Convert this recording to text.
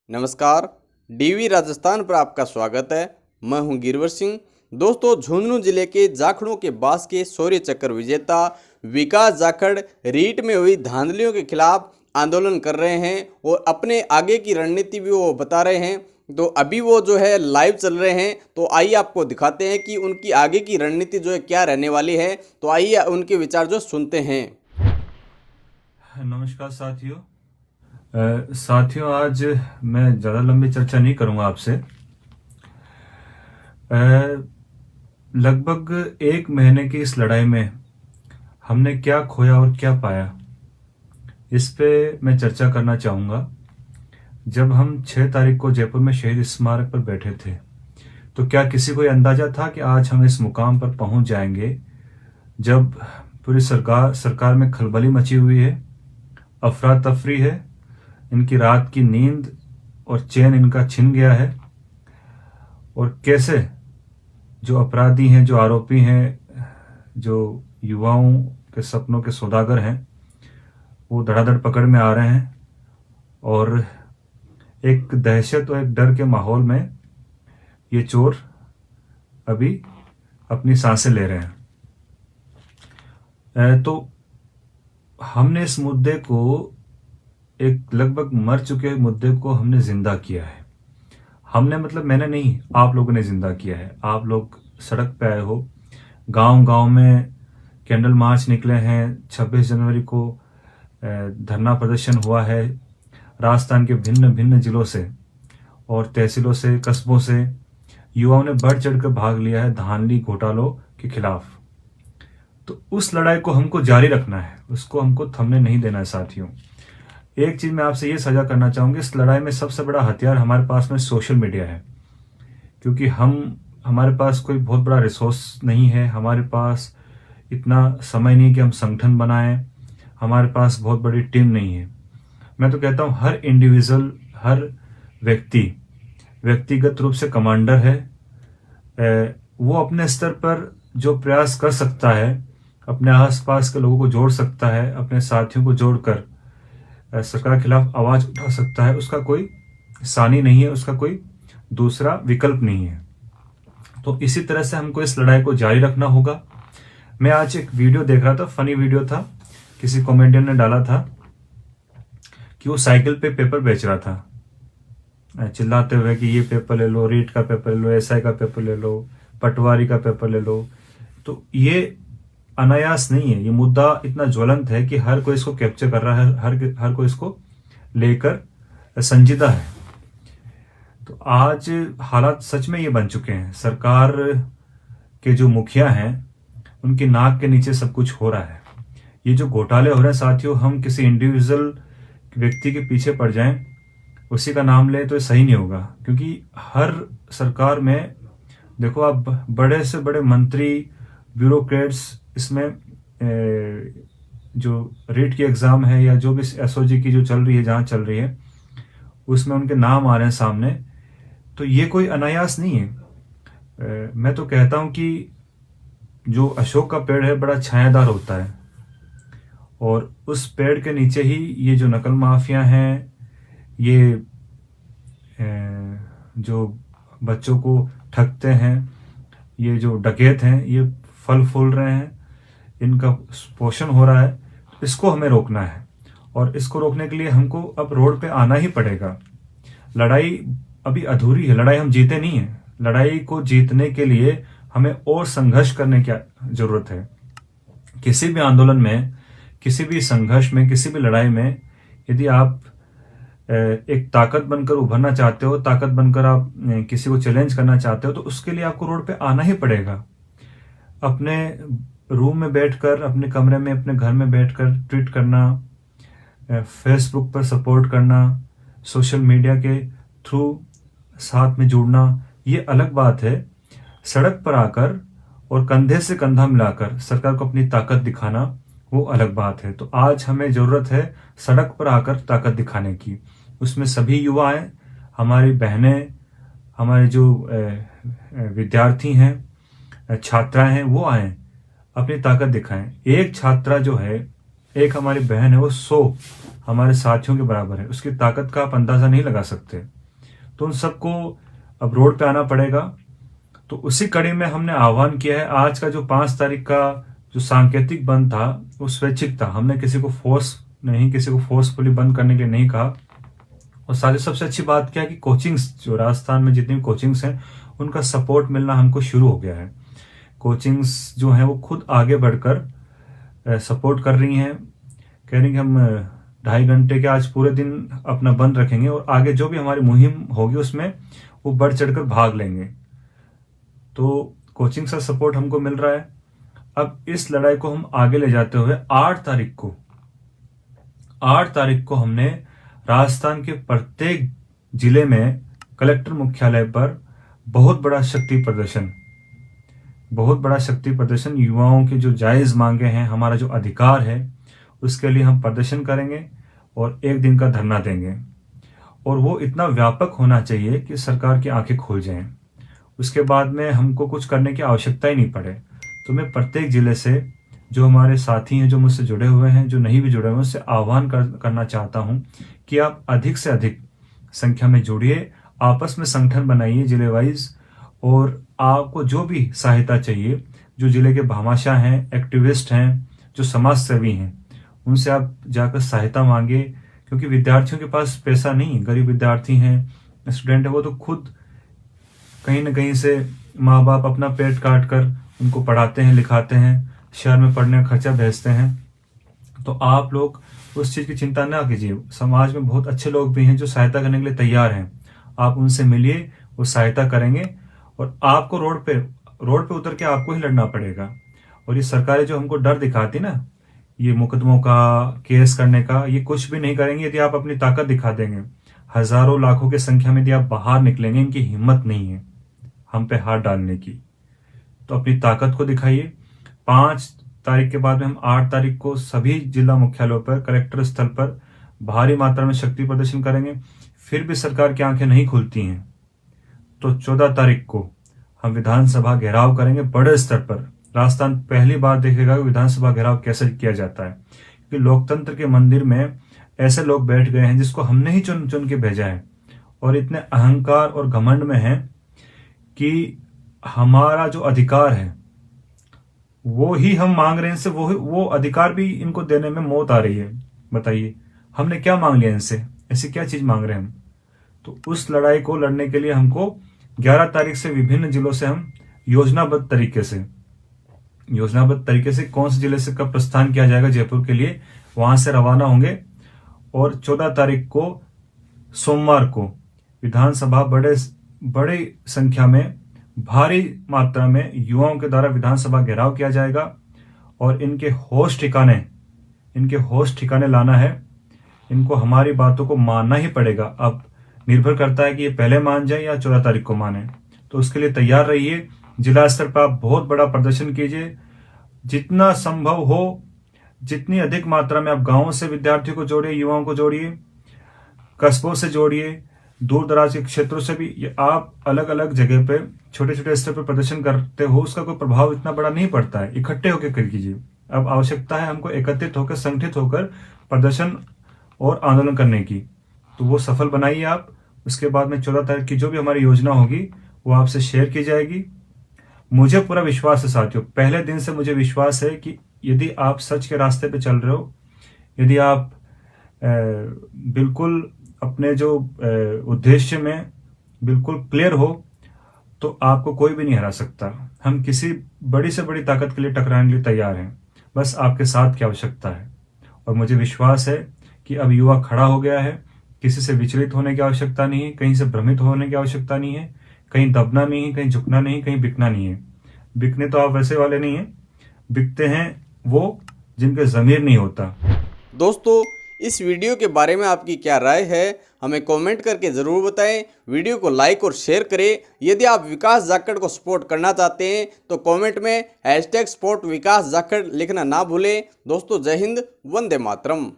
नमस्कार। डीवी राजस्थान पर आपका स्वागत है। मैं हूं गिरवर सिंह। दोस्तों, झुंझुनू जिले के जाखड़ों के बास के शौर्य चक्र विजेता विकास जाखड़ रीट में हुई धांधलियों के खिलाफ आंदोलन कर रहे हैं और अपने आगे की रणनीति भी वो बता रहे हैं। तो अभी वो जो है लाइव चल रहे हैं, तो आइए आपको दिखाते हैं कि उनकी आगे की रणनीति जो है क्या रहने वाली है। तो आइए उनके विचार जो सुनते हैं। नमस्कार साथियों। आज मैं ज़्यादा लंबी चर्चा नहीं करूंगा आपसे। लगभग एक महीने की इस लड़ाई में हमने क्या खोया और क्या पाया, इस पे मैं चर्चा करना चाहूँगा। जब हम 6 तारीख को जयपुर में शहीद स्मारक पर बैठे थे, तो क्या किसी को यह अंदाजा था कि आज हम इस मुकाम पर पहुंच जाएंगे, जब पूरी सरकार में खलबली मची हुई है, अफरा तफरी है, इनकी रात की नींद और चैन इनका छिन गया है, और कैसे जो अपराधी हैं, जो आरोपी हैं, जो युवाओं के सपनों के सौदागर हैं, वो धड़ाधड़ पकड़ में आ रहे हैं और एक दहशत और एक डर के माहौल में ये चोर अभी अपनी सांसें ले रहे हैं। तो हमने इस मुद्दे को, एक लगभग मर चुके मुद्दे को हमने जिंदा किया है। हमने मतलब मैंने नहीं, आप लोगों ने जिंदा किया है। आप लोग सड़क पे आए हो, गांव-गांव में कैंडल मार्च निकले हैं। 26 जनवरी को धरना प्रदर्शन हुआ है। राजस्थान के भिन्न भिन्न जिलों से और तहसीलों से, कस्बों से युवाओं ने बढ़ चढ़ कर भाग लिया है धांधली घोटालों के खिलाफ। तो उस लड़ाई को हमको जारी रखना है, उसको हमको थमने नहीं देना है साथियों। एक चीज मैं आपसे ये साझा करना चाहूंगा, इस लड़ाई में सबसे बड़ा हथियार हमारे पास में सोशल मीडिया है, क्योंकि हमारे पास कोई बहुत बड़ा रिसोर्स नहीं है, हमारे पास इतना समय नहीं कि हम संगठन बनाएं, हमारे पास बहुत बड़ी टीम नहीं है। मैं तो कहता हूं हर इंडिविजुअल, हर व्यक्तिगत रूप से कमांडर है। वो अपने स्तर पर जो प्रयास कर सकता है, अपने आसपास के लोगों को जोड़ सकता है, अपने साथियों को जोड़कर सरकार के खिलाफ आवाज उठा सकता है। उसका कोई सानी नहीं है, उसका कोई दूसरा विकल्प नहीं है। तो इसी तरह से हमको इस लड़ाई को जारी रखना होगा। मैं आज एक वीडियो देख रहा था, फनी वीडियो था, किसी कॉमेडियन ने डाला था कि वो साइकिल पे पेपर बेच रहा था, चिल्लाते हुए कि ये पेपर ले लो, रीट का पेपर ले लो, एसआई का पेपर ले लो, पटवारी का पेपर ले लो। तो ये अनायास नहीं है, ये मुद्दा इतना ज्वलंत है कि हर कोई इसको कैप्चर कर रहा है, हर कोई इसको लेकर संजीदा है। तो आज हालात सच में ये बन चुके हैं। सरकार के जो मुखिया हैं, उनकी नाक के नीचे सब कुछ हो रहा है। ये जो घोटाले हो रहे हैं साथियों, हम किसी इंडिविजुअल व्यक्ति के पीछे पड़ जाएं, उसी का नाम लें, तो सही नहीं होगा। क्योंकि हर सरकार में देखो आप, बड़े से बड़े मंत्री, ब्यूरोक्रेट्स, इसमें जो रीट की एग्जाम है या जो भी एसओजी की जो चल रही है, जहां चल रही है, उसमें उनके नाम आ रहे हैं सामने। तो ये कोई अनायास नहीं है। मैं तो कहता हूं कि जो अशोक का पेड़ है बड़ा छायादार होता है, और उस पेड़ के नीचे ही ये जो नकल माफिया हैं, ये जो बच्चों को ठगते हैं, ये जो डकैत हैं, ये फल फूल रहे हैं, इनका पोषण हो रहा है। इसको हमें रोकना है, और इसको रोकने के लिए हमको अब रोड पे आना ही पड़ेगा। लड़ाई अभी अधूरी है, लड़ाई हम जीते नहीं है। लड़ाई को जीतने के लिए हमें और संघर्ष करने की जरूरत है। किसी भी आंदोलन में, किसी भी संघर्ष में, किसी भी लड़ाई में, यदि आप एक ताकत बनकर उभरना चाहते हो, ताकत बनकर आप किसी को चैलेंज करना चाहते हो, तो उसके लिए आपको रोड पे आना ही पड़ेगा। अपने रूम में बैठकर, अपने कमरे में, अपने घर में बैठकर ट्वीट करना, फेसबुक पर सपोर्ट करना, सोशल मीडिया के थ्रू साथ में जुड़ना, ये अलग बात है। सड़क पर आकर और कंधे से कंधा मिलाकर सरकार को अपनी ताकत दिखाना, वो अलग बात है। तो आज हमें जरूरत है सड़क पर आकर ताकत दिखाने की। उसमें सभी युवा हैं, हमारी बहनें, हमारे जो विद्यार्थी हैं, छात्राएं हैं, वो आए, अपनी ताकत दिखाएं। एक छात्रा जो है, एक हमारी बहन है वो 100 हमारे साथियों के बराबर है, उसकी ताकत का आप अंदाज़ा नहीं लगा सकते। तो उन सबको अब रोड पे आना पड़ेगा। तो उसी कड़ी में हमने आह्वान किया है, आज का जो 5 तारीख का जो सांकेतिक बंद था वो स्वैच्छिक था, हमने किसी को फोर्सफुली बंद करने के लिए नहीं कहा। और साथ ही सबसे अच्छी बात क्या है कि कोचिंग्स, जो राजस्थान में जितनी भी कोचिंग्स हैं उनका सपोर्ट मिलना हमको शुरू हो गया है। कोचिंग्स जो हैं वो खुद आगे बढ़कर सपोर्ट कर रही हैं, कह रही कि हम 2.5 घंटे के आज पूरे दिन अपना बंद रखेंगे और आगे जो भी हमारी मुहिम होगी उसमें वो बढ़ चढ़कर भाग लेंगे। तो कोचिंग का सपोर्ट हमको मिल रहा है। अब इस लड़ाई को हम आगे ले जाते हुए 8 तारीख को हमने राजस्थान के प्रत्येक जिले में कलेक्टर मुख्यालय पर बहुत बड़ा शक्ति प्रदर्शन, युवाओं की जो जायज मांगे हैं, हमारा जो अधिकार है उसके लिए हम प्रदर्शन करेंगे और 1 दिन का धरना देंगे। और वो इतना व्यापक होना चाहिए कि सरकार की आंखें खुल जाएं। उसके बाद में हमको कुछ करने की आवश्यकता ही नहीं पड़े। तो मैं प्रत्येक जिले से जो हमारे साथी हैं, जो मुझसे जुड़े हुए हैं, जो नहीं भी जुड़े हुए हैं, उससे आह्वान करना चाहता हूं कि आप अधिक से अधिक संख्या में जुड़िए, आपस में संगठन बनाइए जिले वाइज, और आपको जो भी सहायता चाहिए, जो जिले के भामाशाह हैं, एक्टिविस्ट हैं, जो समाज सेवी हैं, उनसे आप जाकर सहायता मांगे। क्योंकि विद्यार्थियों के पास पैसा नहीं, गरीब विद्यार्थी हैं, स्टूडेंट है, वो तो खुद कहीं ना कहीं से माँ बाप अपना पेट काट कर उनको पढ़ाते हैं, लिखाते हैं, शहर में पढ़ने का खर्चा भेजते हैं। तो आप लोग उस चीज़ की चिंता ना कीजिए, समाज में बहुत अच्छे लोग भी हैं जो सहायता करने के लिए तैयार हैं। आप उनसे मिलिए, वो सहायता करेंगे और आपको रोड पे उतर के आपको ही लड़ना पड़ेगा। और ये सरकारें जो हमको डर दिखाती ना, ये मुकदमों का, केस करने का, ये कुछ भी नहीं करेंगे यदि आप अपनी ताकत दिखा देंगे। हजारों लाखों की संख्या में यदि आप बाहर निकलेंगे, इनकी हिम्मत नहीं है हम पे हाथ डालने की। तो अपनी ताकत को दिखाइए। 5 तारीख के बाद में हम 8 तारीख को सभी जिला मुख्यालयों पर, कलेक्टर स्थल पर भारी मात्रा में शक्ति प्रदर्शन करेंगे। फिर भी सरकार की आंखें नहीं खुलती हैं तो 14 तारीख को हम विधानसभा घेराव करेंगे बड़े स्तर पर। राजस्थान पहली बार देखेगा कि विधानसभा घेराव कैसे किया जाता है, क्योंकि लोकतंत्र के मंदिर में ऐसे लोग बैठ गए हैं जिसको हमने ही चुन के भेजा है, और इतने अहंकार और घमंड में हैं कि हमारा जो अधिकार है वो ही हम मांग रहे हैं इनसे, वो अधिकार भी इनको देने में मौत आ रही है। बताइए हमने क्या मांग लिया इनसे, ऐसी क्या चीज मांग रहे हैं हम? तो उस लड़ाई को लड़ने के लिए हमको 11 तारीख से विभिन्न जिलों से हम योजनाबद्ध तरीके से कौन से जिले से कब प्रस्थान किया जाएगा जयपुर के लिए, वहां से रवाना होंगे। और 14 तारीख को सोमवार को विधानसभा बड़ी संख्या में, भारी मात्रा में युवाओं के द्वारा विधानसभा घेराव किया जाएगा और इनके होश ठिकाने लाना है। इनको हमारी बातों को मानना ही पड़ेगा। अब निर्भर करता है कि ये पहले मान जाए या 14 तारीख को माने। तो उसके लिए तैयार रहिए। जिला स्तर पर आप बहुत बड़ा प्रदर्शन कीजिए, जितना संभव हो, जितनी अधिक मात्रा में आप गांवों से विद्यार्थियों को जोड़िए, युवाओं को जोड़िए, कस्बों से जोड़िए, दूर दराज के क्षेत्रों से भी। ये आप अलग अलग जगह पे छोटे छोटे स्तर पर प्रदर्शन करते हो, उसका कोई प्रभाव इतना बड़ा नहीं पड़ता है। इकट्ठे होकर कर कीजिए। अब आवश्यकता है हमको एकत्रित होकर, संगठित होकर प्रदर्शन और आंदोलन करने की। तो वो सफल बनाइए आप। उसके बाद में 14 तारीख की जो भी हमारी योजना होगी वो आपसे शेयर की जाएगी। मुझे पूरा विश्वास है साथियों, पहले दिन से मुझे विश्वास है कि यदि आप सच के रास्ते पे चल रहे हो, यदि आप बिल्कुल अपने जो उद्देश्य में बिल्कुल क्लियर हो, तो आपको कोई भी नहीं हरा सकता। हम किसी बड़ी से बड़ी ताकत के लिए टकराने के लिए तैयार हैं, बस आपके साथ की आवश्यकता है। और मुझे विश्वास है कि अब युवा खड़ा हो गया है। किसी से विचलित होने की आवश्यकता नहीं है, कहीं से भ्रमित होने की आवश्यकता नहीं है, कहीं दबना नहीं है, कहीं झुकना नहीं, कहीं बिकना नहीं है। बिकने तो आप वैसे वाले नहीं हैं, बिकते हैं वो जिनके ज़मीर नहीं होता। दोस्तों, इस वीडियो के बारे में आपकी क्या राय है, हमें कमेंट करके ज़रूर बताएं। वीडियो को लाइक और शेयर करें। यदि आप विकास जाखड़ को सपोर्ट करना चाहते हैं तो कमेंट में #सपोर्ट विकास जाखड़ लिखना ना भूलें। दोस्तों, जय हिंद, वंदे मातरम।